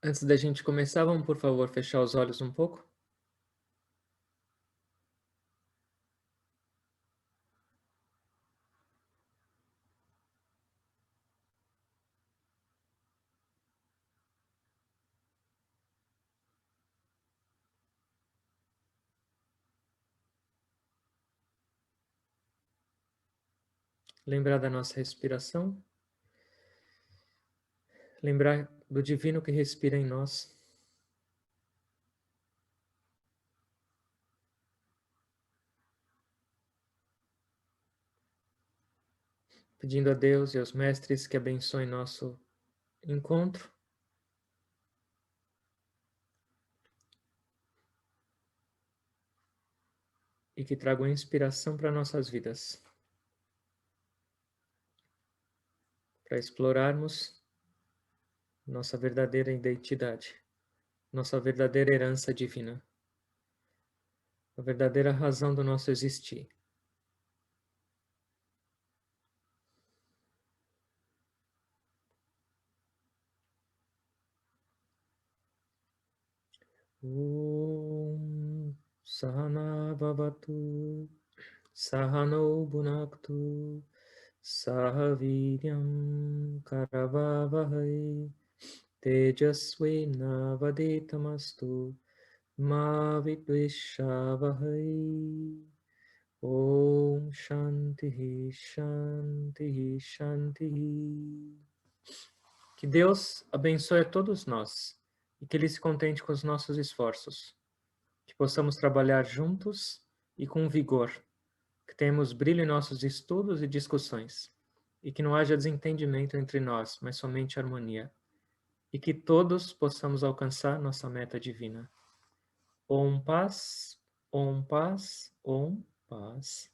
Antes da gente começar, vamos por favor fechar os olhos um pouco? Lembrar da nossa respiração, lembrar do divino que respira em nós, pedindo a Deus e aos mestres que abençoem nosso encontro e que tragam inspiração para nossas vidas, para explorarmos nossa verdadeira identidade, nossa verdadeira herança divina, a verdadeira razão do nosso existir. Om Sahana Bhavatu Sahano Bhunaktu Sahaviryam Karavavahai Tejasvinavaditamastu Ma Vidvishavahai. Om Shanti Shanti Shanti. Que Deus abençoe a todos nós e que Ele se contente com os nossos esforços, que possamos trabalhar juntos e com vigor, que tenhamos brilho em nossos estudos e discussões, e que não haja desentendimento entre nós, mas somente harmonia, e que todos possamos alcançar nossa meta divina. Om paz, Om paz, Om paz.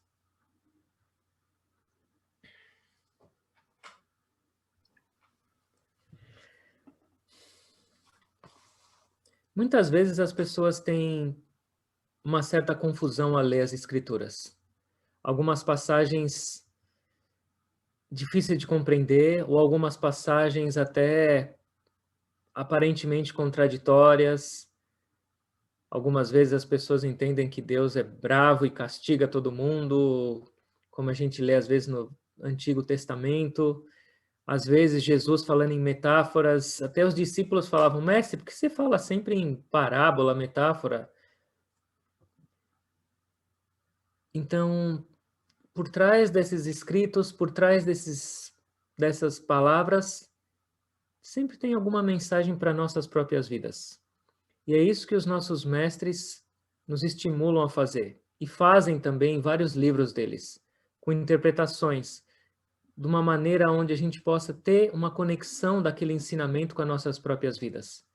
Muitas vezes as pessoas têm uma certa confusão a ler as escrituras. Algumas passagens difíceis de compreender, ou algumas passagens até aparentemente contraditórias. Algumas vezes as pessoas entendem que Deus é bravo e castiga todo mundo, como a gente lê às vezes no Antigo Testamento. Às vezes Jesus falando em metáforas, até os discípulos falavam: mestre, por que você fala sempre em parábola, metáfora? Então, por trás desses escritos, por trás dessas palavras, sempre tem alguma mensagem para nossas próprias vidas. E é isso que os nossos mestres nos estimulam a fazer. E fazem também em vários livros deles, com interpretações, de uma maneira onde a gente possa ter uma conexão daquele ensinamento com as nossas próprias vidas.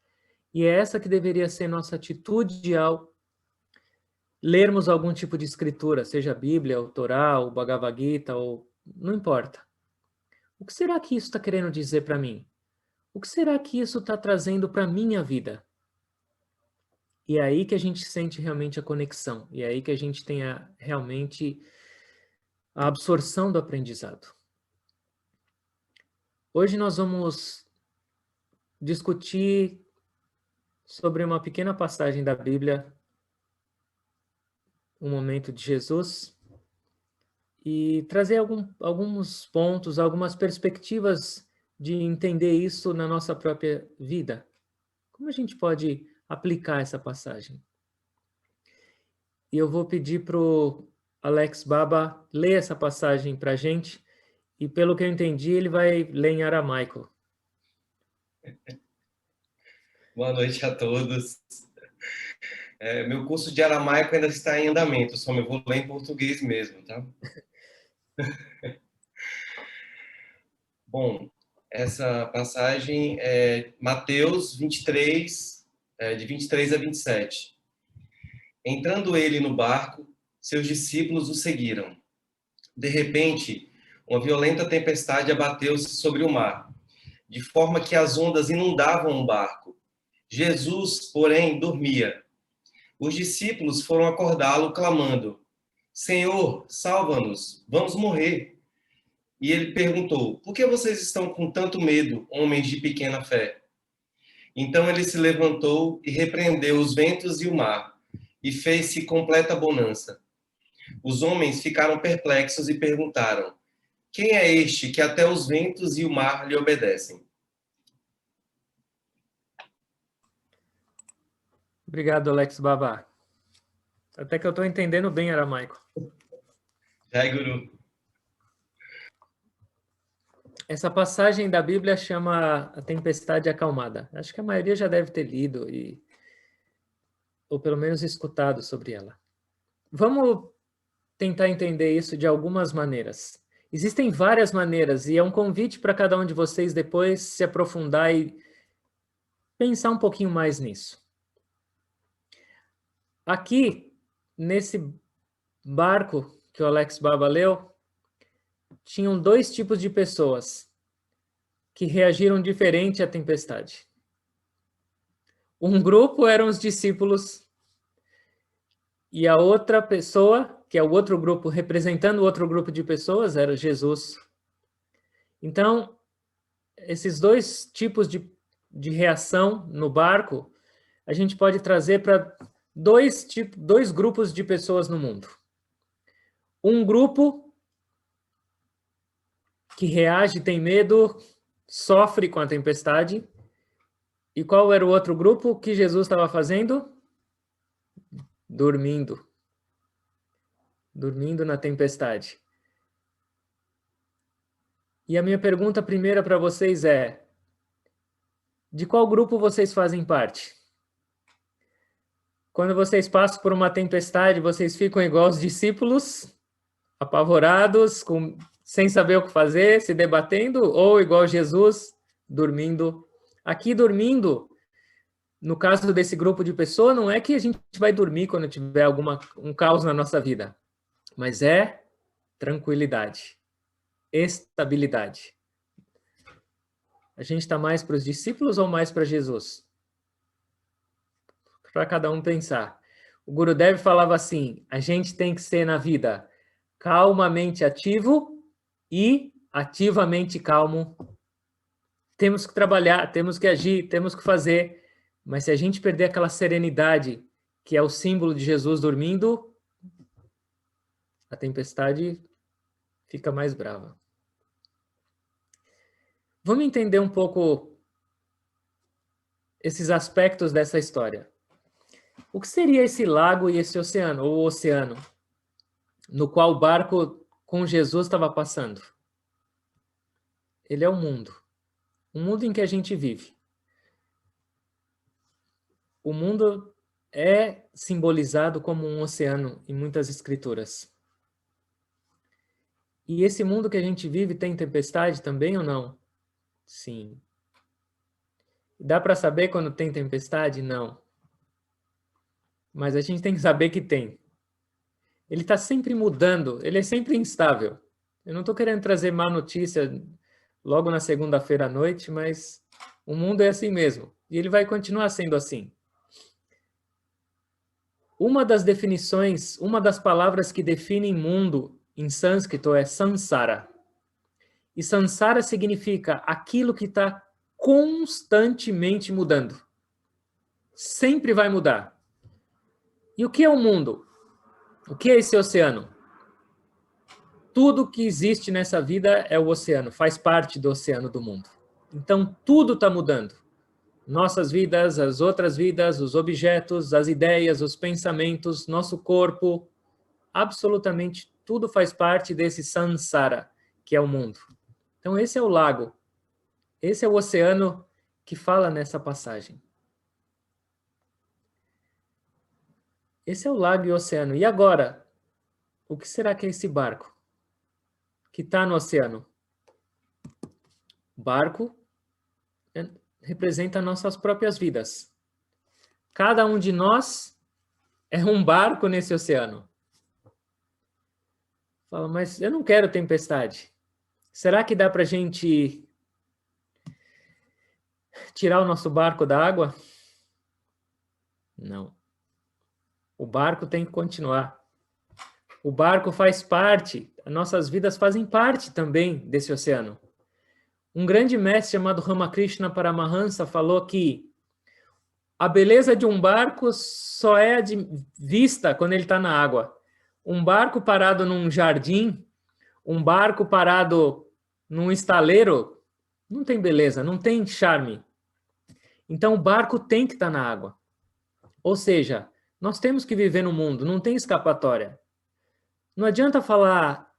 E é essa que deveria ser nossa atitude ao lermos algum tipo de escritura, seja a Bíblia, o Torá, o Bhagavad Gita, ou não importa. O que será que isso está querendo dizer para mim? O que será que isso está trazendo para a minha vida? E é aí que a gente sente realmente a conexão. E é aí que a gente tem realmente a absorção do aprendizado. Hoje nós vamos discutir sobre uma pequena passagem da Bíblia, um momento de Jesus, e trazer alguns pontos, algumas perspectivas de entender isso na nossa própria vida. Como a gente pode aplicar essa passagem? E eu vou pedir para o Alex Baba ler essa passagem para a gente, e pelo que eu entendi, ele vai ler em aramaico. Boa noite a todos. Meu curso de aramaico ainda está em andamento, só me vou ler em português mesmo, tá? Bom, essa passagem é Mateus 23, de 23 a 27. Entrando ele no barco, seus discípulos o seguiram. De repente, uma violenta tempestade abateu-se sobre o mar, de forma que as ondas inundavam o barco. Jesus, porém, dormia. Os discípulos foram acordá-lo, clamando: Senhor, salva-nos, vamos morrer. E ele perguntou: Por que vocês estão com tanto medo, homens de pequena fé? Então ele se levantou e repreendeu os ventos e o mar, e fez-se completa bonança. Os homens ficaram perplexos e perguntaram: quem é este que até os ventos e o mar lhe obedecem? Obrigado, Alex Baba. Até que eu estou entendendo bem aramaico. Jai Guru. Essa passagem da Bíblia chama A Tempestade Acalmada. Acho que a maioria já deve ter lido ou pelo menos escutado sobre ela. Vamos tentar entender isso de algumas maneiras. Existem várias maneiras e é um convite para cada um de vocês depois se aprofundar e pensar um pouquinho mais nisso. Aqui, nesse barco que o Alex Baba leu, tinham dois tipos de pessoas que reagiram diferente à tempestade. Um grupo eram os discípulos e a outra pessoa, que é o outro grupo, representando o outro grupo de pessoas, era Jesus. Então, esses dois tipos de reação no barco, a gente pode trazer para dois grupos de pessoas no mundo. Um grupo que reage, tem medo, sofre com a tempestade. E qual era o outro grupo que Jesus estava fazendo? Dormindo. Dormindo na tempestade. E a minha pergunta primeira para vocês é: de qual grupo vocês fazem parte? Quando vocês passam por uma tempestade, vocês ficam igual os discípulos, apavorados, sem saber o que fazer, se debatendo, ou igual Jesus, dormindo? Aqui, dormindo, no caso desse grupo de pessoas, não é que a gente vai dormir quando tiver um caos na nossa vida, mas é tranquilidade, estabilidade. A gente está mais para os discípulos ou mais para Jesus? Para cada um pensar. O Gurudev falava assim: a gente tem que ser na vida calmamente ativo e ativamente calmo. Temos que trabalhar, temos que agir, temos que fazer, mas se a gente perder aquela serenidade que é o símbolo de Jesus dormindo, a tempestade fica mais brava. Vamos entender um pouco esses aspectos dessa história. O que seria esse lago e esse oceano, ou oceano, no qual o barco com Jesus estava passando? Ele é o mundo em que a gente vive. O mundo é simbolizado como um oceano em muitas escrituras. E esse mundo que a gente vive tem tempestade também ou não? Sim. Dá para saber quando tem tempestade? Não. Mas a gente tem que saber que tem. Ele está sempre mudando, ele é sempre instável. Eu não estou querendo trazer má notícia logo na segunda-feira à noite, mas o mundo é assim mesmo. E ele vai continuar sendo assim. Uma das definições, uma das palavras que definem mundo em sânscrito é samsara. E samsara significa aquilo que está constantemente mudando. Sempre vai mudar. E o que é o mundo? O que é esse oceano? Tudo que existe nessa vida é o oceano, faz parte do oceano do mundo. Então, tudo está mudando. Nossas vidas, as outras vidas, os objetos, as ideias, os pensamentos, nosso corpo, absolutamente tudo faz parte desse samsara, que é o mundo. Então, esse é o lago. Esse é o oceano que fala nessa passagem. Esse é o lago e o oceano. E agora, o que será que é esse barco que está no oceano? O barco representa nossas próprias vidas. Cada um de nós é um barco nesse oceano. Fala, mas eu não quero tempestade. Será que dá para a gente tirar o nosso barco da água? Não. O barco tem que continuar. O barco faz parte, nossas vidas fazem parte também desse oceano. Um grande mestre chamado Ramakrishna Paramahansa falou que A beleza de um barco só é vista quando ele está na água. Um barco parado num jardim, um barco parado num estaleiro, não tem beleza, não tem charme. Então o barco tem que estar na água. Ou seja, nós temos que viver no mundo, não tem escapatória. Não adianta falar,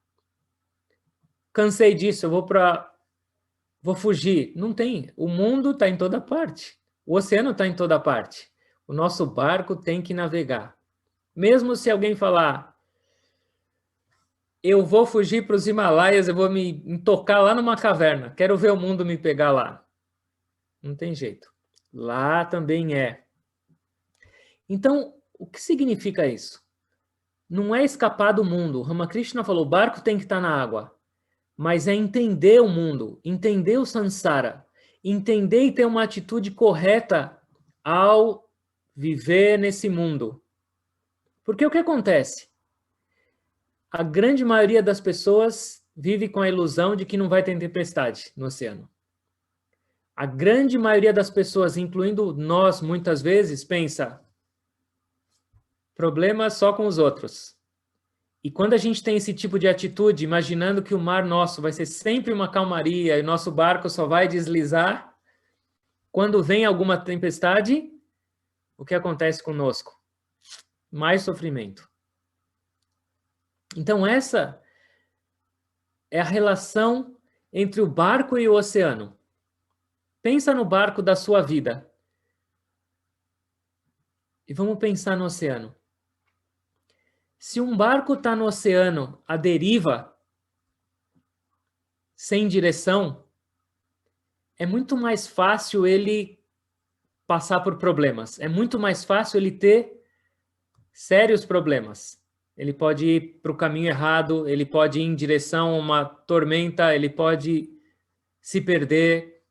cansei disso, vou fugir. Não tem. O mundo está em toda parte. O oceano está em toda parte. O nosso barco tem que navegar. Mesmo se alguém falar, eu vou fugir para os Himalaias, eu vou me tocar lá numa caverna, quero ver o mundo me pegar lá. Não tem jeito. Lá também é. Então, o que significa isso? Não é escapar do mundo. O Ramakrishna falou, o barco tem que estar na água. Mas é entender o mundo, entender o samsara, entender e ter uma atitude correta ao viver nesse mundo. Porque o que acontece? A grande maioria das pessoas vive com a ilusão de que não vai ter tempestade no oceano. A grande maioria das pessoas, incluindo nós, muitas vezes, pensa problema só com os outros. E quando a gente tem esse tipo de atitude, imaginando que o mar nosso vai ser sempre uma calmaria e nosso barco só vai deslizar, quando vem alguma tempestade, o que acontece conosco? Mais sofrimento. Então essa é a relação entre o barco e o oceano. Pensa no barco da sua vida. E vamos pensar no oceano. Se um barco está no oceano à deriva, sem direção, é muito mais fácil ele passar por problemas. É muito mais fácil ele ter sérios problemas. Ele pode ir para o caminho errado, ele pode ir em direção a uma tormenta, ele pode se perder.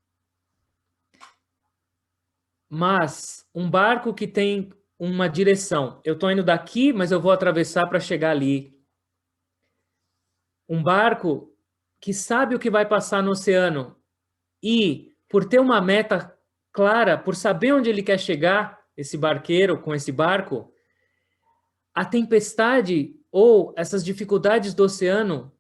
Mas um barco que tem uma direção, eu estou indo daqui, mas eu vou atravessar para chegar ali. Um barco que sabe o que vai passar no oceano e, por ter uma meta clara, por saber onde ele quer chegar, esse barqueiro com esse barco, a tempestade ou essas dificuldades do oceano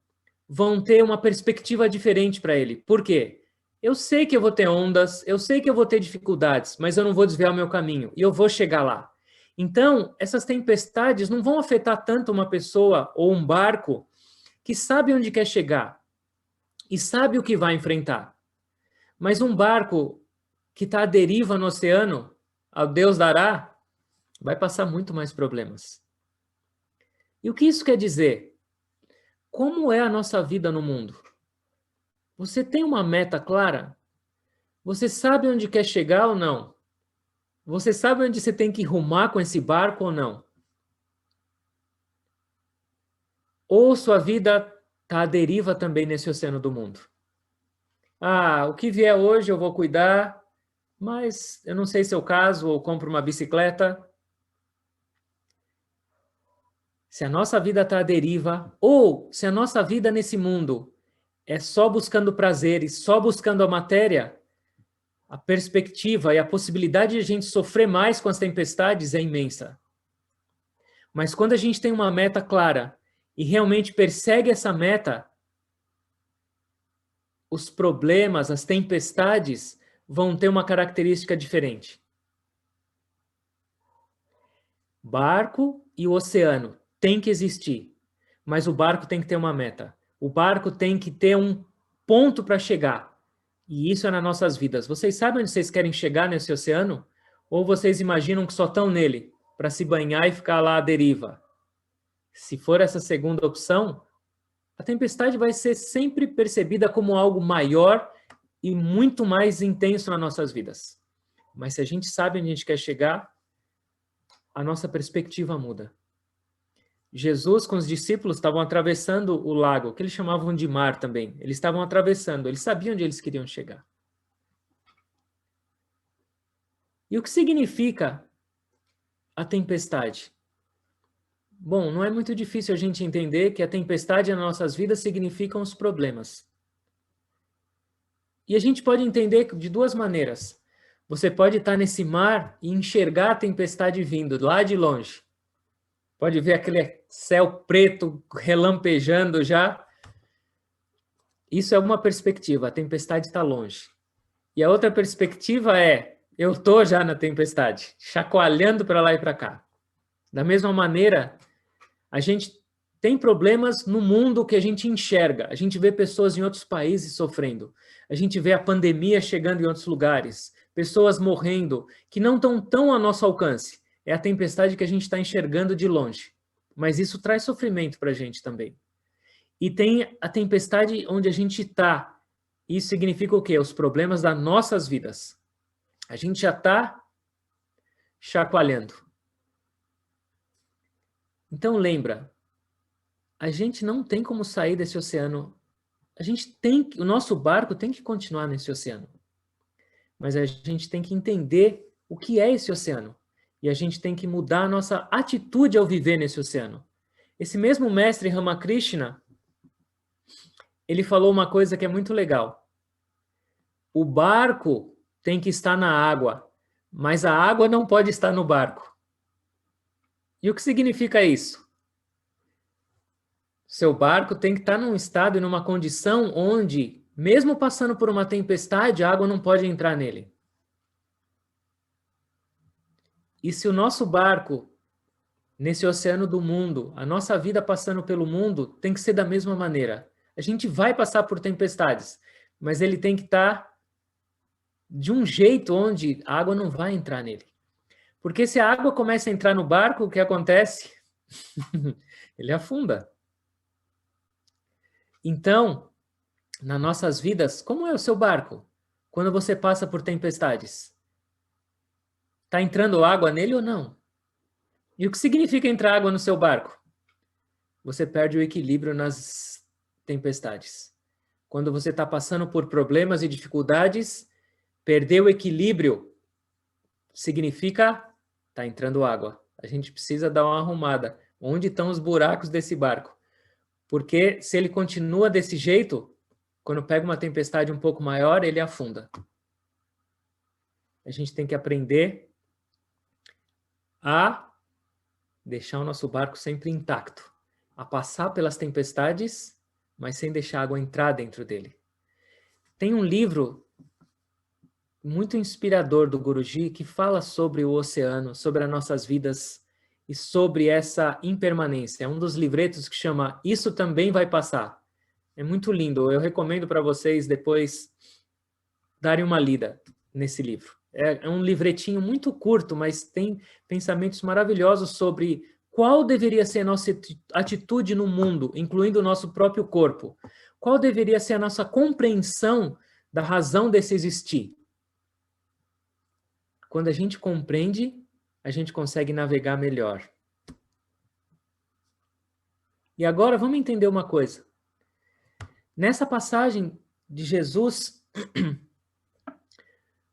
vão ter uma perspectiva diferente para ele. Por quê? Eu sei que eu vou ter ondas, eu sei que eu vou ter dificuldades, mas eu não vou desviar o meu caminho e eu vou chegar lá. Então, essas tempestades não vão afetar tanto uma pessoa ou um barco que sabe onde quer chegar e sabe o que vai enfrentar. Mas um barco que está à deriva no oceano, ao Deus dará, vai passar muito mais problemas. E o que isso quer dizer? Como é a nossa vida no mundo? Você tem uma meta clara? Você sabe onde quer chegar ou não? Você sabe onde você tem que rumar com esse barco ou não? Ou sua vida está à deriva também nesse oceano do mundo? Ah, o que vier hoje eu vou cuidar, mas eu não sei se é o caso, ou compro uma bicicleta. Se a nossa vida está à deriva, ou se a nossa vida nesse mundo é só buscando prazeres, só buscando a matéria, a perspectiva e a possibilidade de a gente sofrer mais com as tempestades é imensa. Mas quando a gente tem uma meta clara e realmente persegue essa meta, os problemas, as tempestades vão ter uma característica diferente. Barco e o oceano tem que existir, mas o barco tem que ter uma meta. O barco tem que ter um ponto para chegar. E isso é nas nossas vidas. Vocês sabem onde vocês querem chegar nesse oceano? Ou vocês imaginam que só estão nele para se banhar e ficar lá à deriva? Se for essa segunda opção, a tempestade vai ser sempre percebida como algo maior e muito mais intenso nas nossas vidas. Mas se a gente sabe onde a gente quer chegar, a nossa perspectiva muda. Jesus com os discípulos estavam atravessando o lago, que eles chamavam de mar também. Eles estavam atravessando, eles sabiam onde eles queriam chegar. E o que significa a tempestade? Bom, não é muito difícil a gente entender que a tempestade nas nossas vidas significam os problemas. E a gente pode entender de duas maneiras. Você pode estar nesse mar e enxergar a tempestade vindo lá de longe. Pode ver aquele céu preto relampejando já. Isso é uma perspectiva, a tempestade está longe. E a outra perspectiva é, eu estou já na tempestade, chacoalhando para lá e para cá. Da mesma maneira, a gente tem problemas no mundo que a gente enxerga. A gente vê pessoas em outros países sofrendo. A gente vê a pandemia chegando em outros lugares. Pessoas morrendo que não estão tão ao nosso alcance. É a tempestade que a gente está enxergando de longe. Mas isso traz sofrimento para a gente também. E tem a tempestade onde a gente está. Isso significa o quê? Os problemas das nossas vidas. A gente já está chacoalhando. Então lembra, a gente não tem como sair desse oceano. O nosso barco tem que continuar nesse oceano. Mas a gente tem que entender o que é esse oceano. E a gente tem que mudar a nossa atitude ao viver nesse oceano. Esse mesmo mestre Ramakrishna, ele falou uma coisa que é muito legal. O barco tem que estar na água, mas a água não pode estar no barco. E o que significa isso? Seu barco tem que estar num estado e numa condição onde, mesmo passando por uma tempestade, a água não pode entrar nele. E se o nosso barco, nesse oceano do mundo, a nossa vida passando pelo mundo, tem que ser da mesma maneira. A gente vai passar por tempestades, mas ele tem que estar de um jeito onde a água não vai entrar nele. Porque se a água começa a entrar no barco, o que acontece? Ele afunda. Então, nas nossas vidas, como é o seu barco? Quando você passa por tempestades? Está entrando água nele ou não? E o que significa entrar água no seu barco? Você perde o equilíbrio nas tempestades. Quando você está passando por problemas e dificuldades, perder o equilíbrio significa está entrando água. A gente precisa dar uma arrumada. Onde estão os buracos desse barco? Porque se ele continua desse jeito, quando pega uma tempestade um pouco maior, ele afunda. A gente tem que aprender a deixar o nosso barco sempre intacto, a passar pelas tempestades, mas sem deixar a água entrar dentro dele. Tem um livro muito inspirador do Guruji que fala sobre o oceano, sobre as nossas vidas e sobre essa impermanência. É um dos livretos que chama Isso Também Vai Passar. É muito lindo. Eu recomendo para vocês depois darem uma lida nesse livro. É um livretinho muito curto, mas tem pensamentos maravilhosos sobre qual deveria ser a nossa atitude no mundo, incluindo o nosso próprio corpo. Qual deveria ser a nossa compreensão da razão desse existir. Quando a gente compreende, a gente consegue navegar melhor. E agora vamos entender uma coisa. Nessa passagem de Jesus,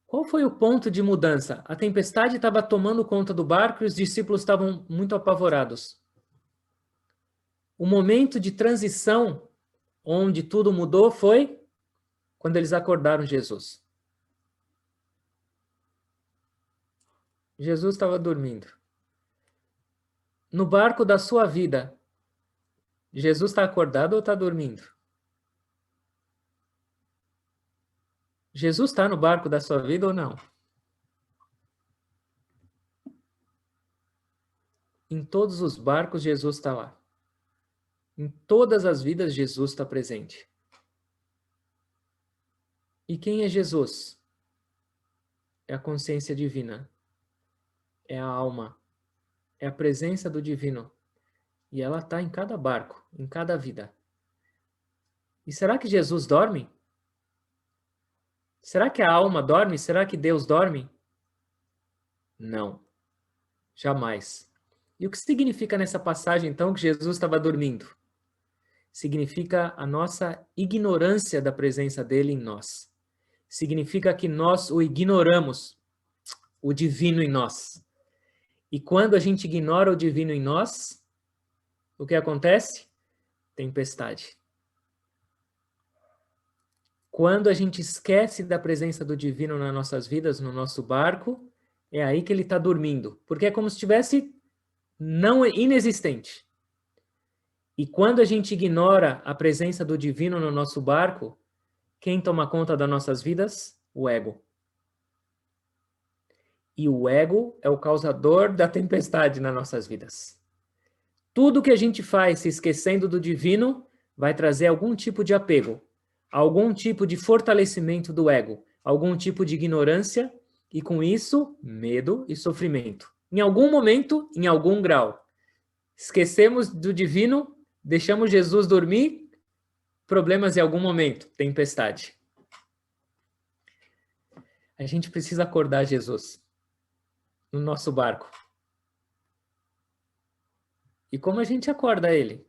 qual foi o ponto de mudança? A tempestade estava tomando conta do barco e os discípulos estavam muito apavorados. O momento de transição, onde tudo mudou, foi quando eles acordaram Jesus. Jesus estava dormindo. No barco da sua vida, Jesus está acordado ou está dormindo? Jesus está no barco da sua vida ou não? Em todos os barcos, Jesus está lá. Em todas as vidas, Jesus está presente. E quem é Jesus? É a consciência divina. É a alma. É a presença do divino. E ela está em cada barco, em cada vida. E será que Jesus dorme? Será que a alma dorme? Será que Deus dorme? Não. Jamais. E o que significa nessa passagem, então, que Jesus estava dormindo? Significa a nossa ignorância da presença dele em nós. Significa que nós o ignoramos, o divino em nós. E quando a gente ignora o divino em nós, o que acontece? Tempestade. Quando a gente esquece da presença do divino nas nossas vidas, no nosso barco, é aí que ele está dormindo. Porque é como se estivesse não inexistente. E quando a gente ignora a presença do divino no nosso barco, quem toma conta das nossas vidas? O ego. E o ego é o causador da tempestade nas nossas vidas. Tudo que a gente faz se esquecendo do divino vai trazer algum tipo de apego, algum tipo de fortalecimento do ego, algum tipo de ignorância e, com isso, medo e sofrimento. Em algum momento, em algum grau. Esquecemos do divino, deixamos Jesus dormir, problemas em algum momento, tempestade. A gente precisa acordar Jesus no nosso barco. E como a gente acorda ele?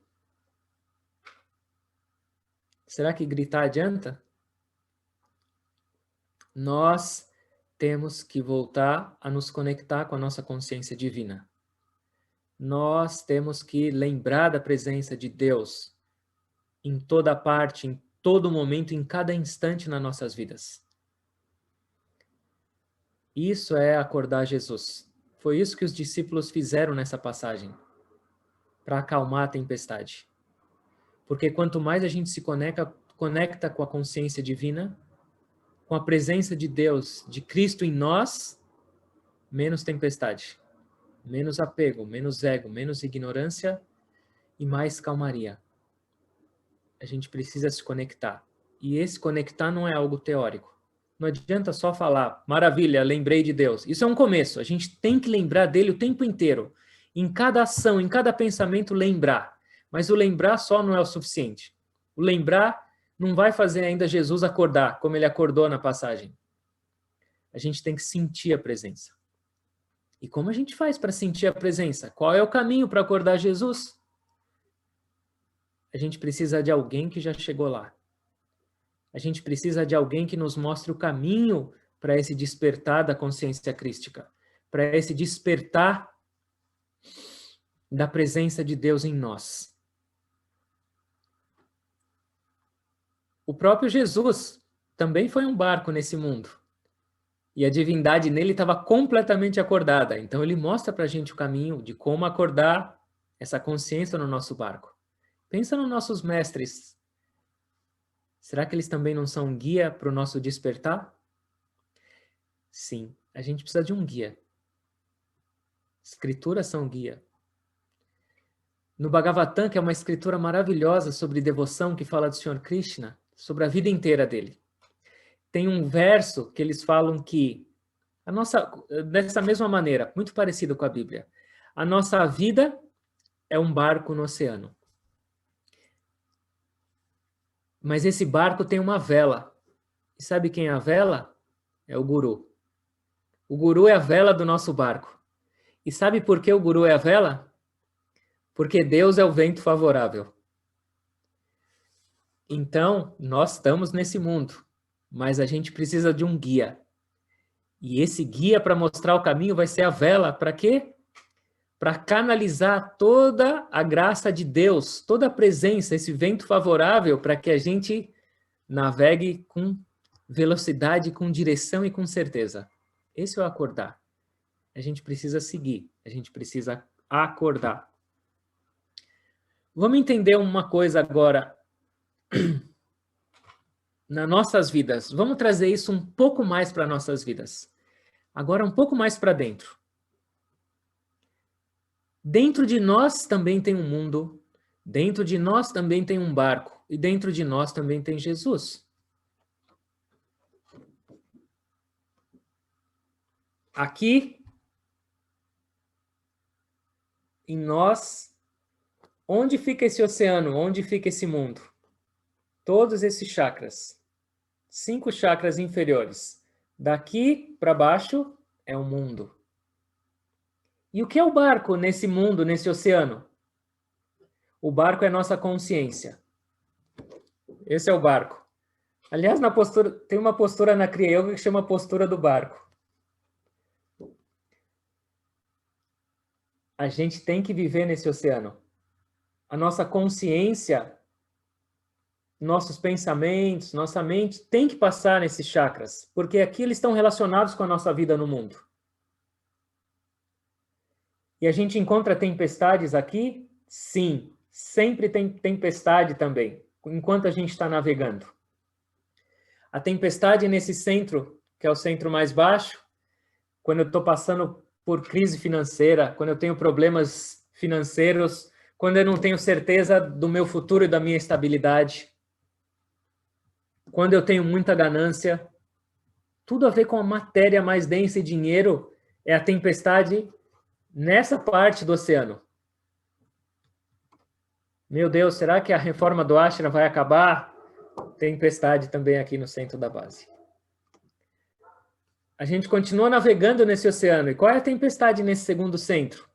Será que gritar adianta? Nós temos que voltar a nos conectar com a nossa consciência divina. Nós temos que lembrar da presença de Deus em toda parte, em todo momento, em cada instante nas nossas vidas. Isso é acordar Jesus. Foi isso que os discípulos fizeram nessa passagem, para acalmar a tempestade. Porque quanto mais a gente se conecta com a consciência divina, com a presença de Deus, de Cristo em nós, menos tempestade, menos apego, menos ego, menos ignorância e mais calmaria. A gente precisa se conectar. E esse conectar não é algo teórico. Não adianta só falar, maravilha, lembrei de Deus. Isso é um começo. A gente tem que lembrar dele o tempo inteiro. Em cada ação, em cada pensamento, lembrar. Mas o lembrar só não é o suficiente. O lembrar não vai fazer ainda Jesus acordar, como ele acordou na passagem. A gente tem que sentir a presença. E como a gente faz para sentir a presença? Qual é o caminho para acordar Jesus? A gente precisa de alguém que já chegou lá. A gente precisa de alguém que nos mostre o caminho para esse despertar da consciência crística, para esse despertar da presença de Deus em nós. O próprio Jesus também foi um barco nesse mundo. E a divindade nele estava completamente acordada. Então ele mostra para a gente o caminho de como acordar essa consciência no nosso barco. Pensa nos nossos mestres. Será que eles também não são um guia para o nosso despertar? Sim, a gente precisa de um guia. Escrituras são guia. No Bhagavatam, que é uma escritura maravilhosa sobre devoção, que fala do Senhor Krishna, sobre a vida inteira dele. Tem um verso que eles falam que, dessa mesma maneira, muito parecido com a Bíblia, a nossa vida é um barco no oceano. Mas esse barco tem uma vela. E sabe quem é a vela? É o Guru. O Guru é a vela do nosso barco. E sabe por que o Guru é a vela? Porque Deus é o vento favorável. Então, nós estamos nesse mundo, mas a gente precisa de um guia. E esse guia para mostrar o caminho vai ser a vela. Para quê? Para canalizar toda a graça de Deus, toda a presença, esse vento favorável, para que a gente navegue com velocidade, com direção e com certeza. Esse é o acordar. A gente precisa seguir, a gente precisa acordar. Vamos entender uma coisa agora nas nossas vidas. Vamos trazer isso um pouco mais para nossas vidas. Agora um pouco mais para dentro. Dentro de nós também tem um mundo, dentro de nós também tem um barco, e dentro de nós também tem Jesus. Aqui, em nós, onde fica esse oceano? Onde fica esse mundo? Todos esses chakras. 5 chakras inferiores. Daqui para baixo é o mundo. E o que é o barco nesse mundo, nesse oceano? O barco é nossa consciência. Esse é o barco. Aliás, tem uma postura na Kriya Yoga que chama postura do barco. A gente tem que viver nesse oceano. A nossa consciência nossos pensamentos, nossa mente tem que passar nesses chakras, porque aqui eles estão relacionados com a nossa vida no mundo. E a gente encontra tempestades aqui? Sim, sempre tem tempestade também, enquanto a gente está navegando. A tempestade nesse centro, que é o centro mais baixo, quando eu estou passando por crise financeira, quando eu tenho problemas financeiros, quando eu não tenho certeza do meu futuro e da minha estabilidade, quando eu tenho muita ganância, tudo a ver com a matéria mais densa e dinheiro, é a tempestade nessa parte do oceano. Meu Deus, será que a reforma do Ashram vai acabar? Tempestade também aqui no centro da base. A gente continua navegando nesse oceano. E qual é a tempestade nesse segundo centro?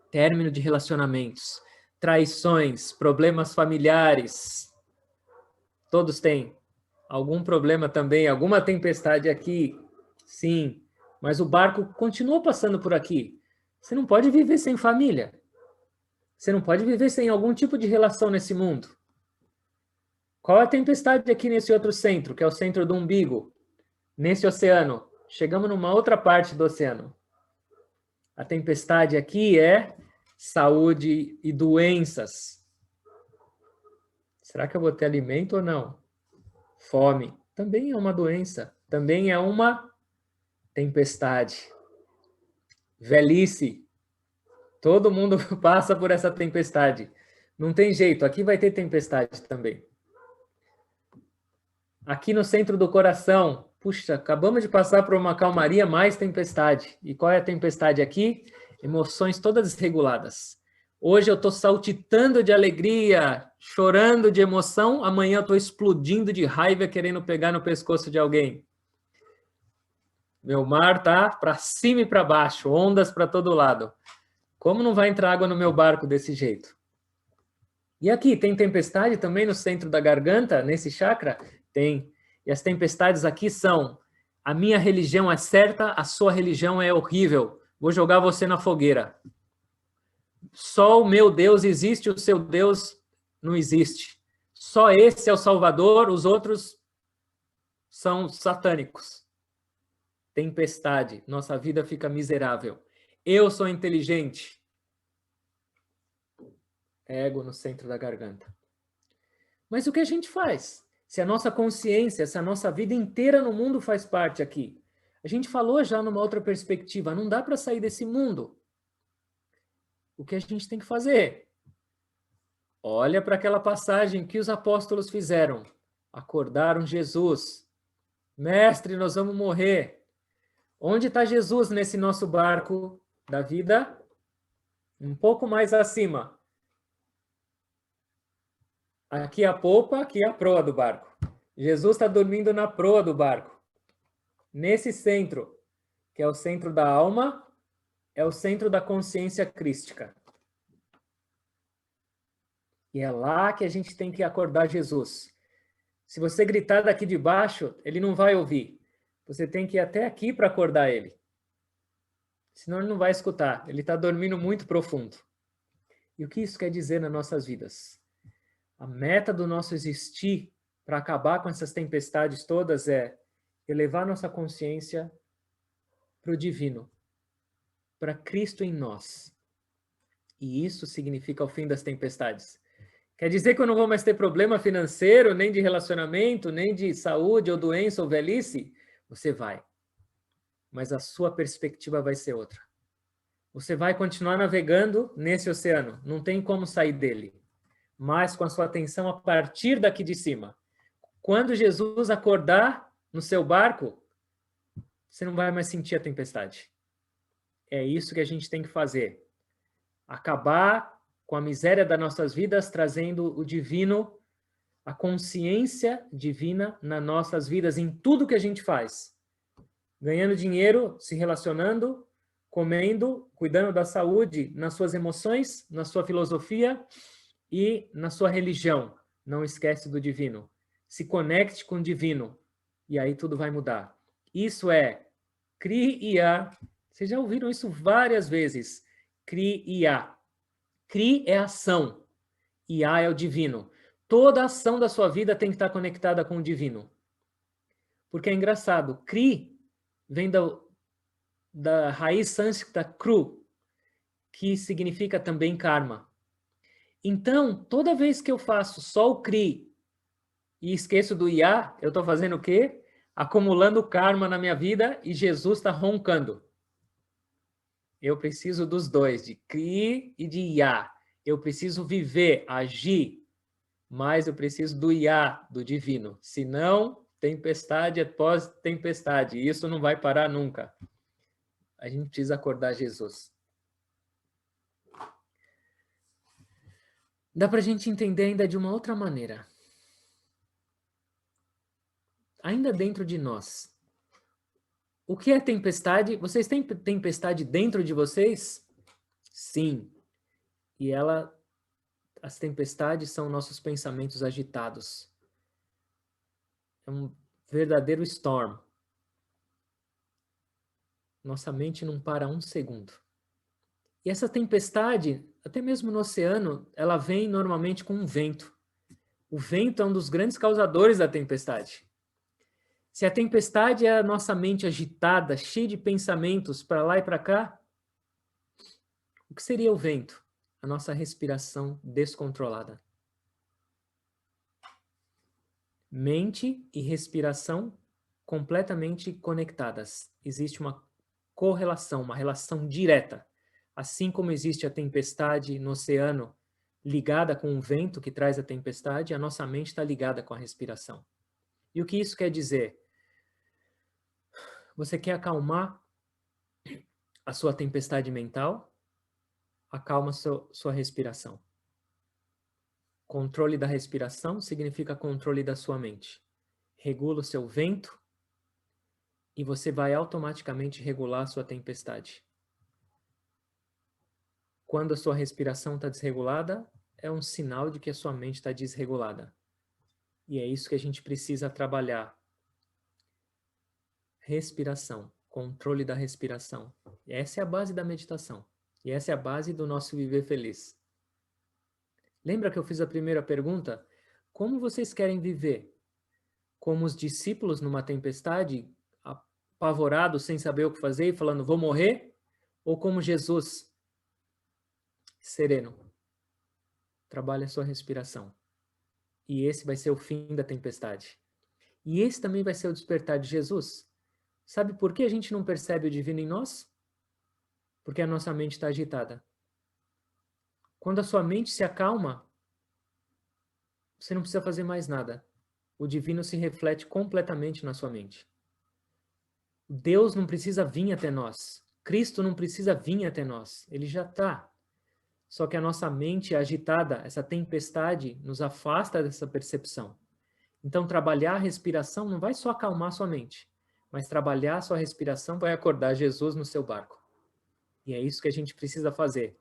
Término de relacionamentos, traições, problemas familiares. Todos têm algum problema também, alguma tempestade aqui. Sim, mas o barco continua passando por aqui. Você não pode viver sem família. Você não pode viver sem algum tipo de relação nesse mundo. Qual é a tempestade aqui nesse outro centro, que é o centro do umbigo? Nesse oceano. Chegamos numa outra parte do oceano. A tempestade aqui é saúde e doenças. Será que eu vou ter alimento ou não? Fome. Também é uma doença. Também é uma tempestade. Velhice. Todo mundo passa por essa tempestade. Não tem jeito, aqui vai ter tempestade também. Aqui no centro do coração, puxa, acabamos de passar por uma calmaria, mais tempestade. E qual é a tempestade aqui? Emoções todas desreguladas. Hoje eu estou saltitando de alegria, chorando de emoção, amanhã eu estou explodindo de raiva, querendo pegar no pescoço de alguém. Meu mar tá para cima e para baixo, ondas para todo lado. Como não vai entrar água no meu barco desse jeito? E aqui, tem tempestade também no centro da garganta, nesse chakra? Tem. E as tempestades aqui são: a minha religião é certa, a sua religião é horrível. Vou jogar você na fogueira. Só o meu Deus existe, o seu Deus não existe. Só esse é o Salvador, os outros são satânicos. Tempestade, nossa vida fica miserável. Eu sou inteligente. Ego no centro da garganta. Mas o que a gente faz? Se a nossa consciência, se a nossa vida inteira no mundo faz parte aqui. A gente falou já numa outra perspectiva, não dá para sair desse mundo. O que a gente tem que fazer? Olha para aquela passagem que os apóstolos fizeram. Acordaram Jesus. Mestre, nós vamos morrer. Onde está Jesus nesse nosso barco da vida? Um pouco mais acima. Aqui a popa, aqui a proa do barco. Jesus está dormindo na proa do barco. Nesse centro, que é o centro da alma, é o centro da consciência crística. E é lá que a gente tem que acordar Jesus. Se você gritar daqui de baixo, ele não vai ouvir. Você tem que ir até aqui para acordar ele. Senão ele não vai escutar. Ele está dormindo muito profundo. E o que isso quer dizer nas nossas vidas? A meta do nosso existir para acabar com essas tempestades todas é elevar nossa consciência para o divino, para Cristo em nós. E isso significa o fim das tempestades. Quer dizer que eu não vou mais ter problema financeiro, nem de relacionamento, nem de saúde ou doença ou velhice? Você vai. Mas a sua perspectiva vai ser outra. Você vai continuar navegando nesse oceano. Não tem como sair dele. Mas com a sua atenção a partir daqui de cima. Quando Jesus acordar no seu barco, você não vai mais sentir a tempestade. É isso que a gente tem que fazer. Acabar com a miséria das nossas vidas, trazendo o divino, a consciência divina nas nossas vidas, em tudo que a gente faz. Ganhando dinheiro, se relacionando, comendo, cuidando da saúde, nas suas emoções, na sua filosofia e na sua religião. Não esquece do divino. Se conecte com o divino e aí tudo vai mudar. Isso é Kriya. Vocês já ouviram isso várias vezes. Kriya. Kri é ação. Ia é o divino. Toda a ação da sua vida tem que estar conectada com o divino. Porque é engraçado, Kri vem da raiz sânscrita Kru, que significa também karma. Então, toda vez que eu faço só o Kri e esqueço do Ya, eu estou fazendo o quê? Acumulando karma na minha vida e Jesus está roncando. Eu preciso dos dois, de Kri e de Ya. Eu preciso viver, agir, mas eu preciso do Ya, do divino. Senão, tempestade após tempestade. E isso não vai parar nunca. A gente precisa acordar Jesus. Dá para a gente entender ainda de uma outra maneira. Ainda dentro de nós. O que é tempestade? Vocês têm tempestade dentro de vocês? Sim. E as tempestades são nossos pensamentos agitados. É um verdadeiro storm. Nossa mente não para um segundo. E essa tempestade, até mesmo no oceano, ela vem normalmente com um vento. O vento é um dos grandes causadores da tempestade. Se a tempestade é a nossa mente agitada, cheia de pensamentos para lá e para cá, o que seria o vento? A nossa respiração descontrolada. Mente e respiração completamente conectadas. Existe uma correlação, uma relação direta. Assim como existe a tempestade no oceano ligada com o vento que traz a tempestade, a nossa mente está ligada com a respiração. E o que isso quer dizer? Você quer acalmar a sua tempestade mental? Acalma sua respiração. Controle da respiração significa controle da sua mente. Regula o seu vento e você vai automaticamente regular a sua tempestade. Quando a sua respiração está desregulada, é um sinal de que a sua mente está desregulada. E é isso que a gente precisa trabalhar. Respiração, controle da respiração. E essa é a base da meditação. E essa é a base do nosso viver feliz. Lembra que eu fiz a primeira pergunta? Como vocês querem viver? Como os discípulos numa tempestade, apavorados, sem saber o que fazer e falando, vou morrer? Ou como Jesus, sereno? Trabalhe a sua respiração. E esse vai ser o fim da tempestade. E esse também vai ser o despertar de Jesus. Sabe por que a gente não percebe o divino em nós? Porque a nossa mente está agitada. Quando a sua mente se acalma, você não precisa fazer mais nada. O divino se reflete completamente na sua mente. Deus não precisa vir até nós. Cristo não precisa vir até nós. Ele já está. Só que a nossa mente agitada, essa tempestade, nos afasta dessa percepção. Então, trabalhar a respiração não vai só acalmar sua mente, mas trabalhar a sua respiração vai acordar Jesus no seu barco. E é isso que a gente precisa fazer.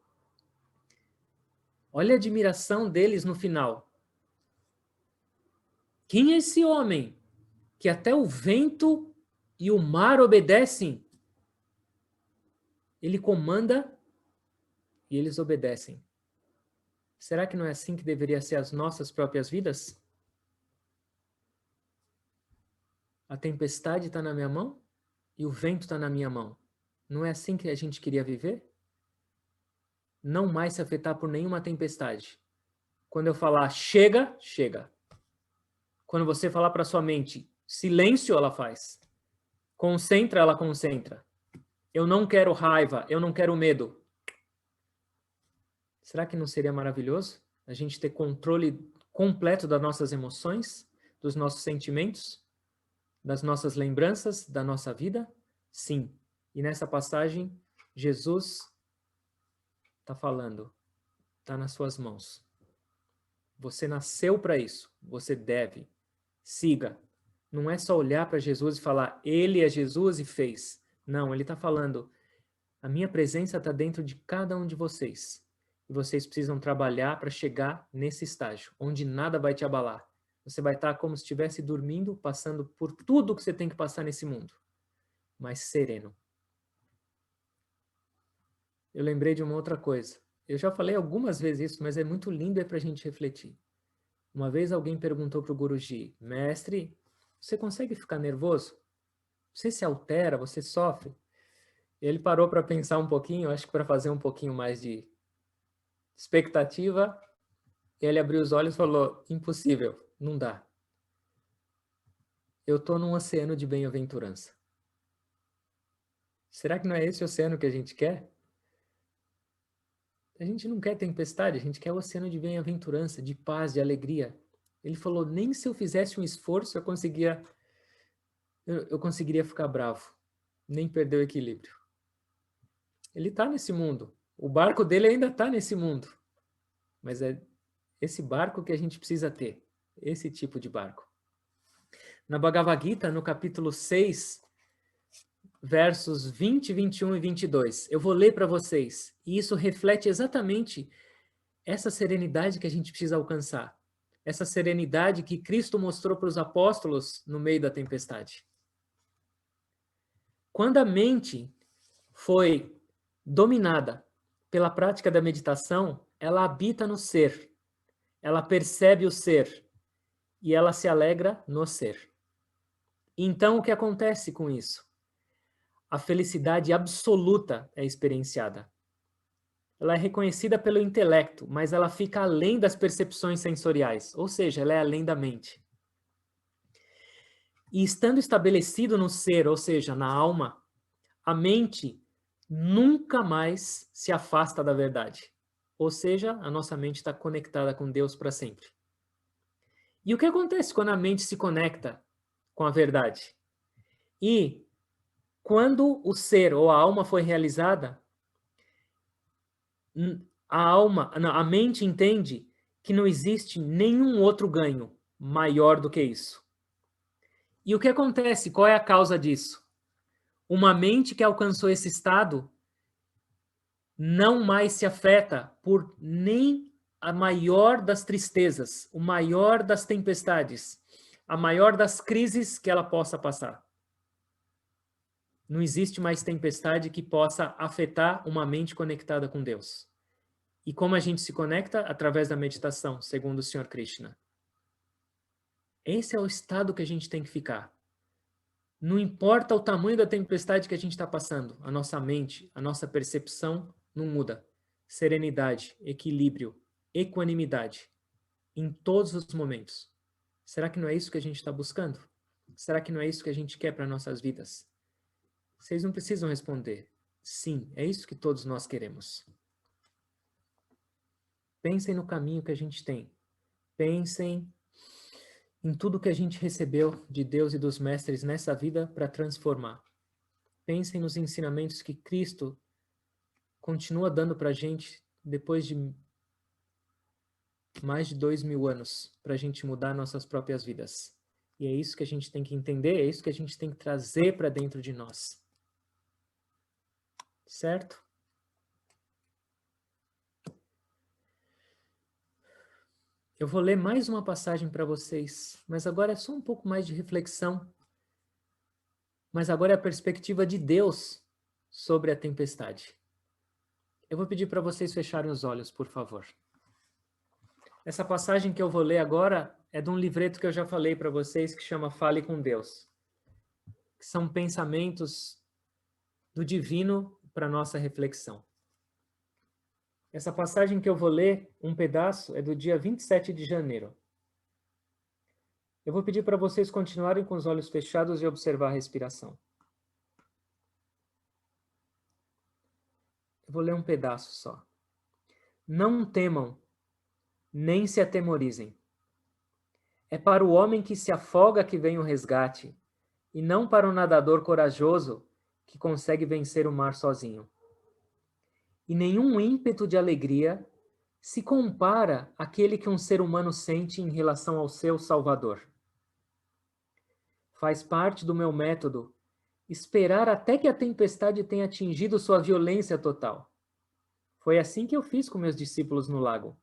Olha a admiração deles no final. Quem é esse homem que até o vento e o mar obedecem? Ele comanda e eles obedecem. Será que não é assim que deveria ser as nossas próprias vidas? A tempestade está na minha mão e o vento está na minha mão. Não é assim que a gente queria viver? Não mais se afetar por nenhuma tempestade. Quando eu falar chega, chega. Quando você falar para sua mente silêncio, ela faz. Concentra, ela concentra. Eu não quero raiva, eu não quero medo. Será que não seria maravilhoso a gente ter controle completo das nossas emoções, dos nossos sentimentos, das nossas lembranças, da nossa vida? Sim. E nessa passagem, Jesus está falando, está nas suas mãos. Você nasceu para isso, você deve. Siga. Não é só olhar para Jesus e falar, ele é Jesus e fez. Não, ele está falando, a minha presença está dentro de cada um de vocês. E vocês precisam trabalhar para chegar nesse estágio, onde nada vai te abalar. Você vai estar como se estivesse dormindo, passando por tudo que você tem que passar nesse mundo, mas sereno. Eu lembrei de uma outra coisa. Eu já falei algumas vezes isso, mas é muito lindo para a gente refletir. Uma vez alguém perguntou para o Guruji: mestre, você consegue ficar nervoso? Você se altera, você sofre? Ele parou para pensar um pouquinho, acho que para fazer um pouquinho mais de expectativa. Ele abriu os olhos e falou: impossível, não dá. Eu estou num oceano de bem-aventurança. Será que não é esse oceano que a gente quer? A gente não quer tempestade, a gente quer o oceano de bem-aventurança, de paz, de alegria. Ele falou: nem se eu fizesse um esforço eu conseguiria ficar bravo, nem perder o equilíbrio. Ele está nesse mundo. O barco dele ainda está nesse mundo. Mas é esse barco que a gente precisa ter. Esse tipo de barco. Na Bhagavad Gita, no capítulo 6, versos 20, 21 e 22. Eu vou ler para vocês. E isso reflete exatamente essa serenidade que a gente precisa alcançar. Essa serenidade que Cristo mostrou para os apóstolos no meio da tempestade. Quando a mente foi dominada pela prática da meditação, ela habita no ser, ela percebe o ser e ela se alegra no ser. Então, o que acontece com isso? A felicidade absoluta é experienciada. Ela é reconhecida pelo intelecto, mas ela fica além das percepções sensoriais, ou seja, ela é além da mente. E estando estabelecido no ser, ou seja, na alma, a mente nunca mais se afasta da verdade. Ou seja, a nossa mente está conectada com Deus para sempre. E o que acontece quando a mente se conecta com a verdade? E quando o ser ou a alma foi realizada, a mente entende que não existe nenhum outro ganho maior do que isso. E o que acontece? Qual é a causa disso? Uma mente que alcançou esse estado não mais se afeta por nem a maior das tristezas, o maior das tempestades, a maior das crises que ela possa passar. Não existe mais tempestade que possa afetar uma mente conectada com Deus. E como a gente se conecta? Através da meditação, segundo o Sr. Krishna. Esse é o estado que a gente tem que ficar. Não importa o tamanho da tempestade que a gente está passando, a nossa mente, a nossa percepção não muda. Serenidade, equilíbrio, equanimidade, em todos os momentos. Será que não é isso que a gente está buscando? Será que não é isso que a gente quer para nossas vidas? Vocês não precisam responder. Sim, é isso que todos nós queremos. Pensem no caminho que a gente tem. Pensem em tudo que a gente recebeu de Deus e dos mestres nessa vida para transformar. Pensem nos ensinamentos que Cristo continua dando para a gente depois de mais de 2000 anos, para a gente mudar nossas próprias vidas. E é isso que a gente tem que entender, é isso que a gente tem que trazer para dentro de nós. Certo? Eu vou ler mais uma passagem para vocês, mas agora é só um pouco mais de reflexão. Mas agora é a perspectiva de Deus sobre a tempestade. Eu vou pedir para vocês fecharem os olhos, por favor. Essa passagem que eu vou ler agora é de um livreto que eu já falei para vocês, que chama Fale com Deus. Que são pensamentos do divino para nossa reflexão. Essa passagem que eu vou ler, um pedaço, é do dia 27 de janeiro. Eu vou pedir para vocês continuarem com os olhos fechados e observar a respiração. Eu vou ler um pedaço só. Não temam, nem se atemorizem. É para o homem que se afoga que vem o resgate, e não para o nadador corajoso que consegue vencer o mar sozinho. E nenhum ímpeto de alegria se compara àquele que um ser humano sente em relação ao seu Salvador. Faz parte do meu método esperar até que a tempestade tenha atingido sua violência total. Foi assim que eu fiz com meus discípulos no lago.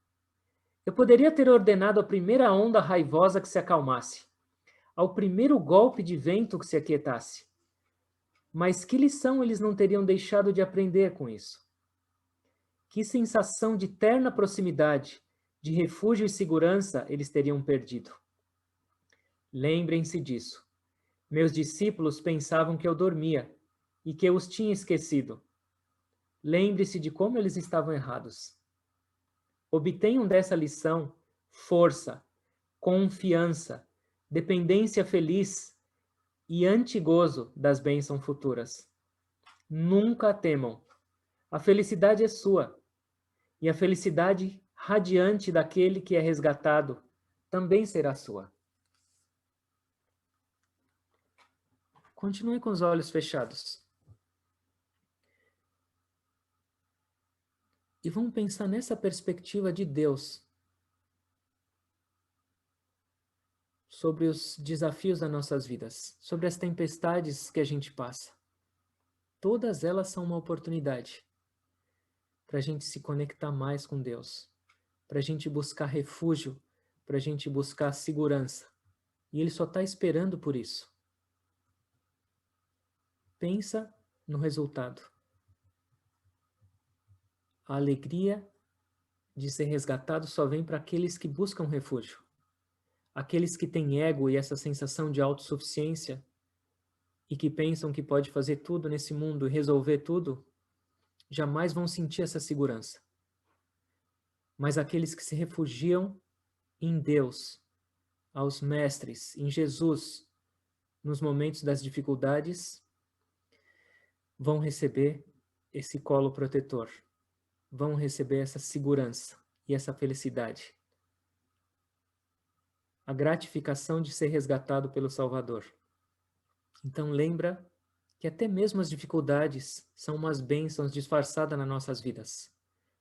Eu poderia ter ordenado a primeira onda raivosa que se acalmasse, ao primeiro golpe de vento que se aquietasse. Mas que lição eles não teriam deixado de aprender com isso? Que sensação de terna proximidade de refúgio e segurança eles teriam perdido. Lembrem-se disso. Meus discípulos pensavam que eu dormia e que eu os tinha esquecido. Lembre-se de como eles estavam errados. Obtenham dessa lição força, confiança, dependência feliz e antigozo das bênçãos futuras. Nunca temam. A felicidade é sua. E a felicidade radiante daquele que é resgatado também será sua. Continue com os olhos fechados. E vamos pensar nessa perspectiva de Deus sobre os desafios das nossas vidas, sobre as tempestades que a gente passa. Todas elas são uma oportunidade para a gente se conectar mais com Deus, para a gente buscar refúgio, para a gente buscar segurança. E Ele só está esperando por isso. Pensa no resultado. A alegria de ser resgatado só vem para aqueles que buscam refúgio. Aqueles que têm ego e essa sensação de autossuficiência e que pensam que pode fazer tudo nesse mundo e resolver tudo, jamais vão sentir essa segurança. Mas aqueles que se refugiam em Deus, aos mestres, em Jesus, nos momentos das dificuldades, vão receber esse colo protetor, vão receber essa segurança e essa felicidade. A gratificação de ser resgatado pelo Salvador. Então lembra que até mesmo as dificuldades são umas bênçãos disfarçadas nas nossas vidas,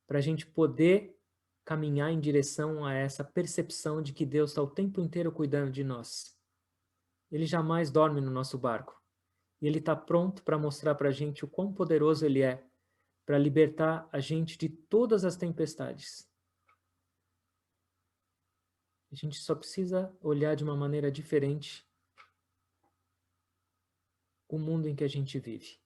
para a gente poder caminhar em direção a essa percepção de que Deus está o tempo inteiro cuidando de nós. Ele jamais dorme no nosso barco. E Ele está pronto para mostrar para a gente o quão poderoso Ele é, para libertar a gente de todas as tempestades. A gente só precisa olhar de uma maneira diferente o mundo em que a gente vive.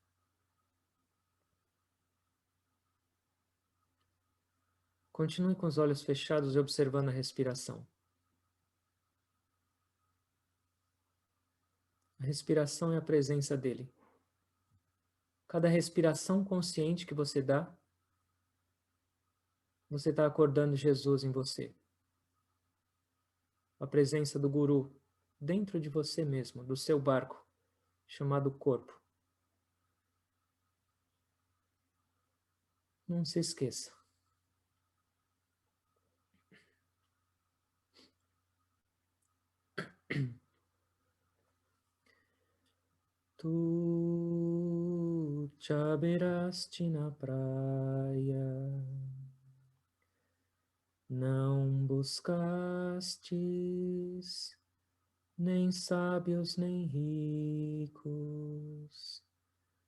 Continue com os olhos fechados e observando a respiração. A respiração é a presença dele. Cada respiração consciente que você dá, você está acordando Jesus em você. A presença do Guru dentro de você mesmo, do seu barco, chamado corpo. Não se esqueça. Tu te abeiraste na praia, não buscastes nem sábios nem ricos,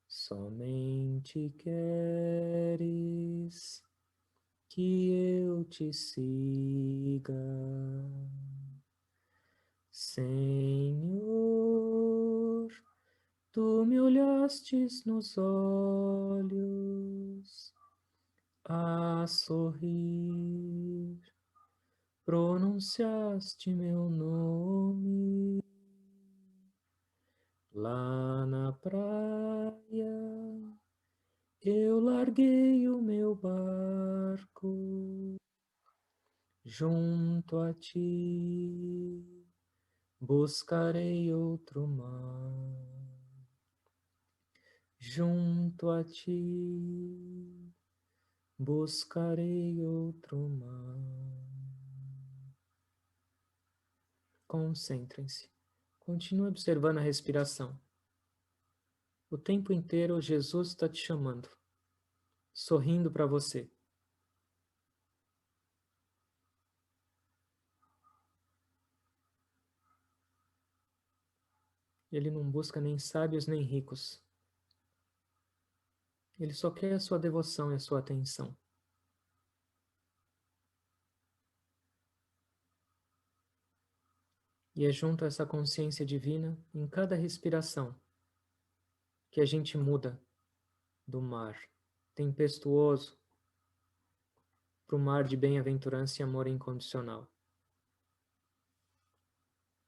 somente queres que eu te siga, Senhor. Tu me olhastes nos olhos, a sorrir, pronunciaste meu nome. Lá na praia, eu larguei o meu barco, junto a ti, buscarei outro mar. Junto a ti, buscarei outro mar. Concentrem-se. Continue observando a respiração. O tempo inteiro Jesus está te chamando, sorrindo para você. Ele não busca nem sábios nem ricos. Ele só quer a sua devoção e a sua atenção. E é junto a essa consciência divina, em cada respiração, que a gente muda do mar tempestuoso para o mar de bem-aventurança e amor incondicional.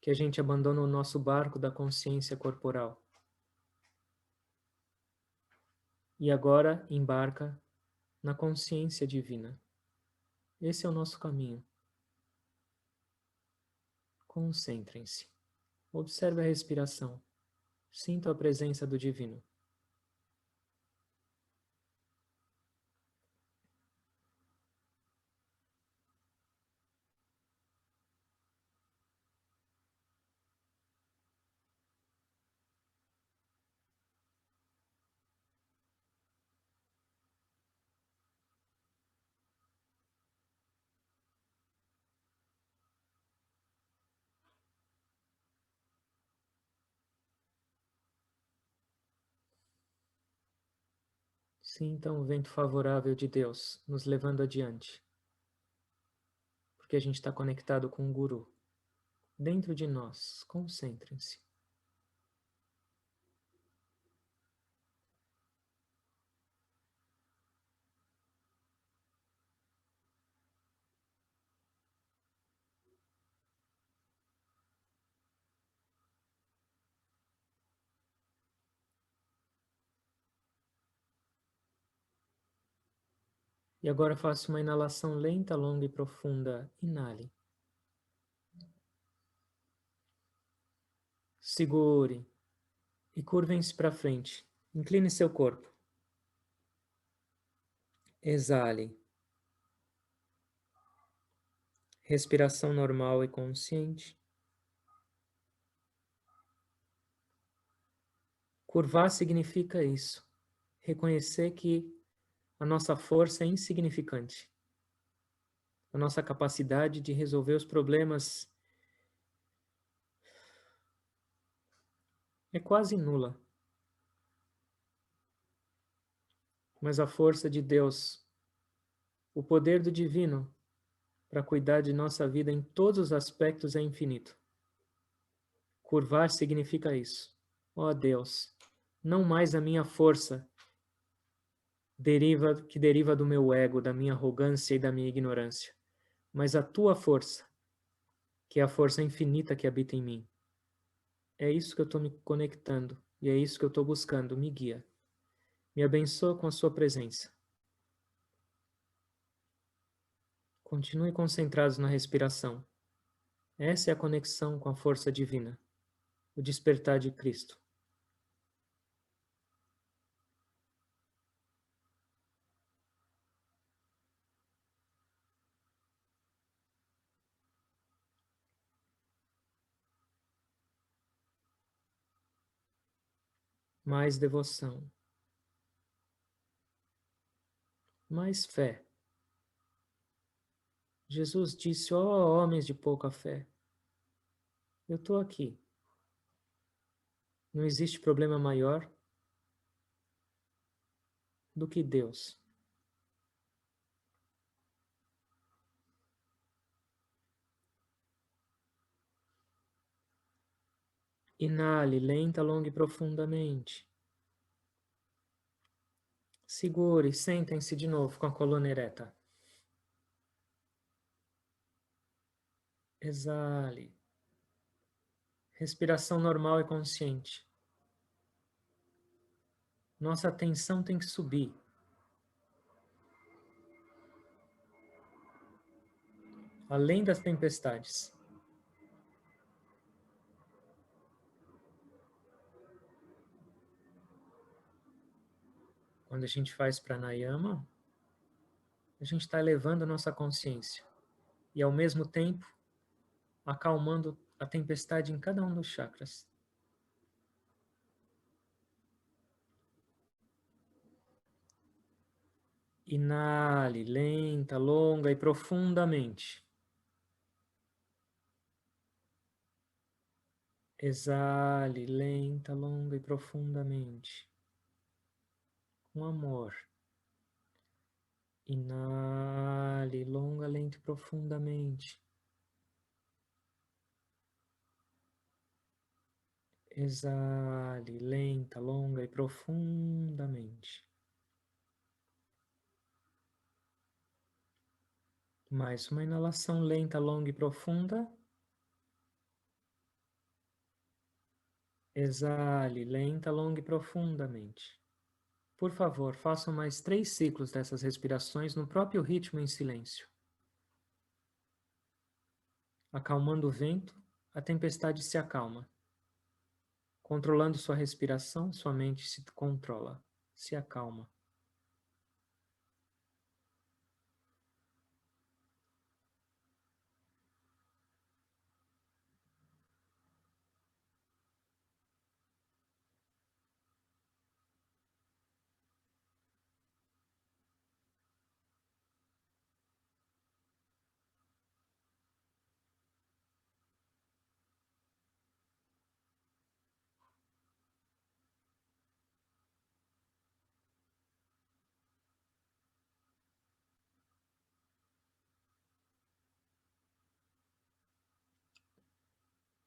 Que a gente abandone o nosso barco da consciência corporal. E agora embarca na consciência divina. Esse é o nosso caminho. Concentrem-se. Observe a respiração. Sinta a presença do divino. Sinta o vento favorável de Deus nos levando adiante. Porque a gente está conectado com o Guru. Dentro de nós, concentrem-se. E agora faça uma inalação lenta, longa e profunda. Inale. Segure e curvem-se para frente. Incline seu corpo. Exale. Respiração normal e consciente. Curvar significa isso. Reconhecer que a nossa força é insignificante. A nossa capacidade de resolver os problemas é quase nula. Mas a força de Deus, o poder do divino para cuidar de nossa vida em todos os aspectos é infinito. Curvar significa isso. Ó Deus, não mais a minha força que deriva do meu ego, da minha arrogância e da minha ignorância, mas a tua força, que é a força infinita que habita em mim. É isso que eu estou me conectando e é isso que eu estou buscando. Me guia. Me abençoa com a sua presença. Continue concentrados na respiração. Essa é a conexão com a força divina, o despertar de Cristo. Mais devoção. Mais fé. Jesus disse, ó homens de pouca fé, eu estou aqui. Não existe problema maior do que Deus. Inale, lenta, longa e profundamente. Segure, sentem-se de novo com a coluna ereta. Exale. Respiração normal e consciente. Nossa atenção tem que subir. Além das tempestades. Quando a gente faz pranayama, a gente está elevando a nossa consciência. E ao mesmo tempo, acalmando a tempestade em cada um dos chakras. Inale, lenta, longa e profundamente. Exale, lenta, longa e profundamente. Com amor. Inale, longa, lenta e profundamente. Exale, lenta, longa e profundamente. Mais uma inalação lenta, longa e profunda. Exale, lenta, longa e profundamente. Por favor, façam mais 3 ciclos dessas respirações no próprio ritmo em silêncio. Acalmando o vento, a tempestade se acalma. Controlando sua respiração, sua mente se controla, se acalma.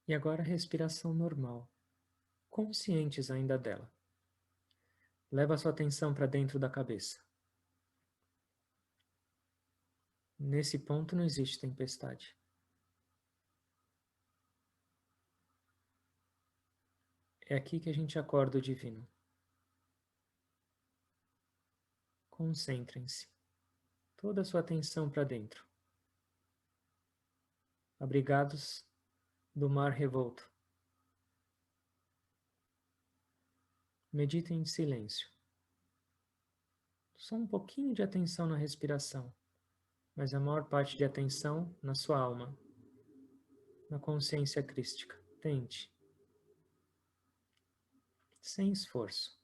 E agora a respiração normal, conscientes ainda dela. Leva sua atenção para dentro da cabeça. Nesse ponto não existe tempestade. É aqui que a gente acorda o divino. Concentrem-se. Toda a sua atenção para dentro. Abrigados do mar revolto. Meditem em silêncio. Só um pouquinho de atenção na respiração, mas a maior parte de atenção na sua alma, na consciência crística. Tente. Sem esforço.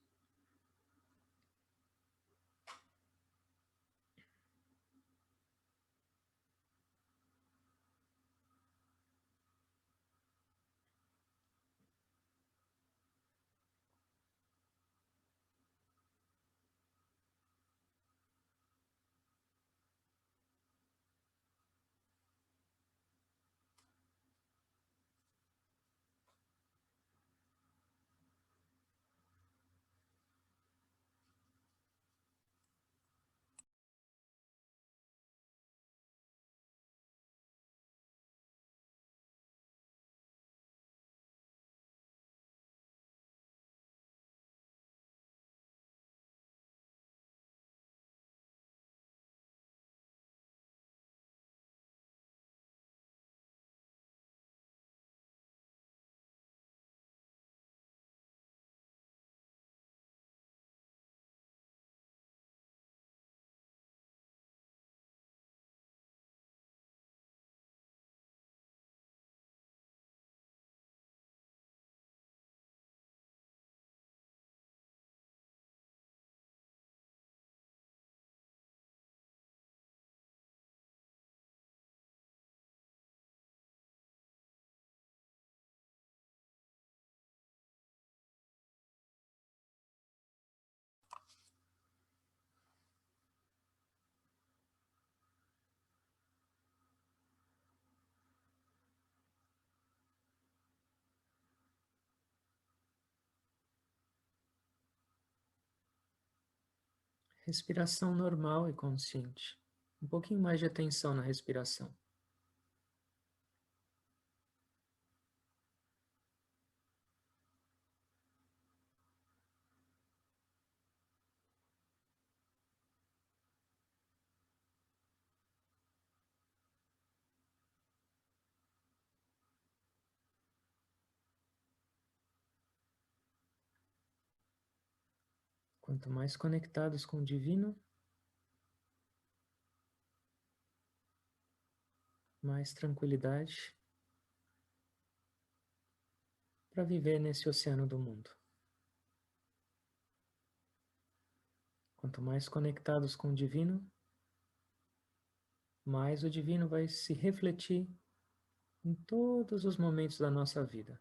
Respiração normal e consciente. Um pouquinho mais de atenção na respiração. Quanto mais conectados com o divino, mais tranquilidade para viver nesse oceano do mundo. Quanto mais conectados com o divino, mais o divino vai se refletir em todos os momentos da nossa vida.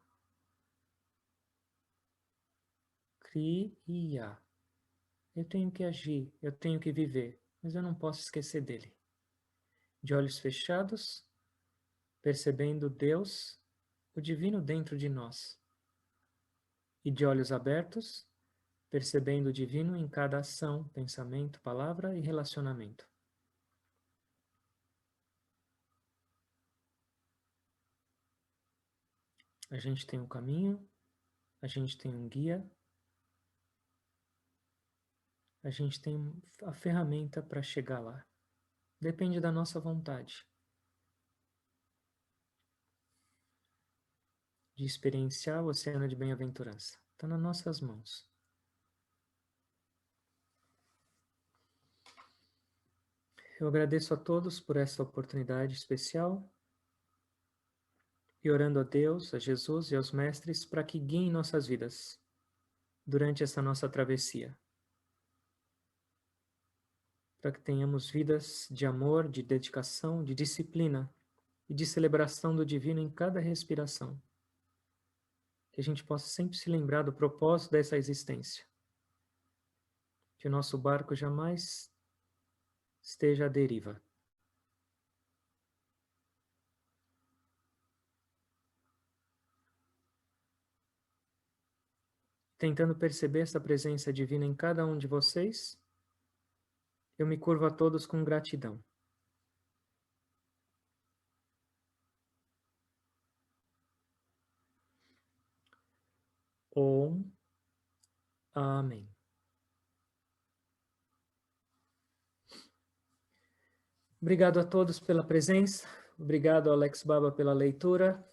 Kriya. Eu tenho que agir, eu tenho que viver, mas eu não posso esquecer dele. De olhos fechados, percebendo Deus, o divino dentro de nós. E de olhos abertos, percebendo o divino em cada ação, pensamento, palavra e relacionamento. A gente tem um caminho, a gente tem um guia, a gente tem a ferramenta para chegar lá. Depende da nossa vontade de experienciar o oceano de bem-aventurança. Está nas nossas mãos. Eu agradeço a todos por essa oportunidade especial e orando a Deus, a Jesus e aos mestres para que guiem nossas vidas durante essa nossa travessia. Para que tenhamos vidas de amor, de dedicação, de disciplina e de celebração do divino em cada respiração. Que a gente possa sempre se lembrar do propósito dessa existência. Que o nosso barco jamais esteja à deriva. Tentando perceber essa presença divina em cada um de vocês, eu me curvo a todos com gratidão. Om. Amém. Obrigado a todos pela presença. Obrigado, Alex Baba, pela leitura.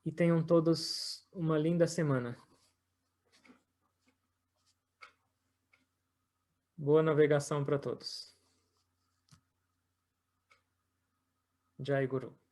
E tenham todos uma linda semana. Boa navegação para todos. Jai Guru.